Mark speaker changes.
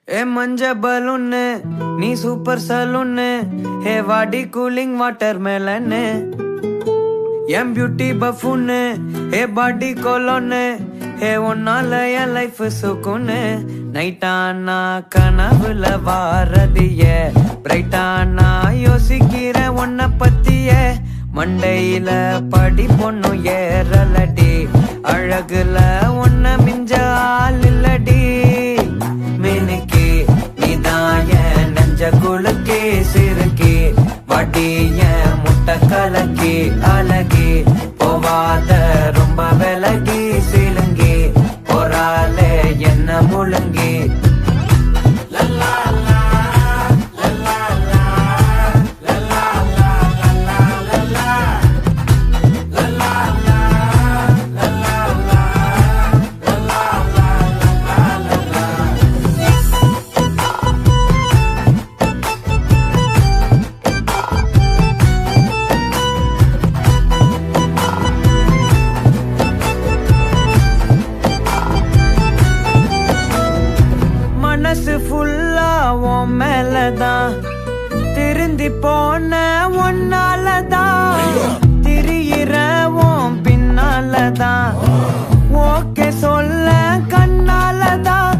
Speaker 1: ஏ மஞ்ச பலூன்னு நீ சூப்பர் சலூன்னு ஹே வாடி கூலிங் வாட்டர் மேலன்னு என் பியூட்டி பஃபூன்னு ஹே பாடி கொலோன்னு ஹே உன்னால என் லைஃப் சுக்குன்னு நைட்டானா கனவுல வாரதிய பிரைட்டானா யோசிக்கிற உன்னை பத்திய மண்டையில படி பொண்ணு ஏறலடி அழகுல உன்னை மிஞ்ச ஆள் இல்லடி மினுக்கி நீதான் என் நெஞ்ச குலுக்கி சிறுக்கி வடிய முட்டை கலக்கி அழகி போவாத ரொம்ப விலகி சிலுங்கி போறாலே என்ன முழுங்கி மனசு ஃபுல்லா உன் மேலதான் திருந்தி போன ஒன்னாலதான் திரியிற உன் பின்னாலதான் ஓகே சொல்ல கண்ணாலதான்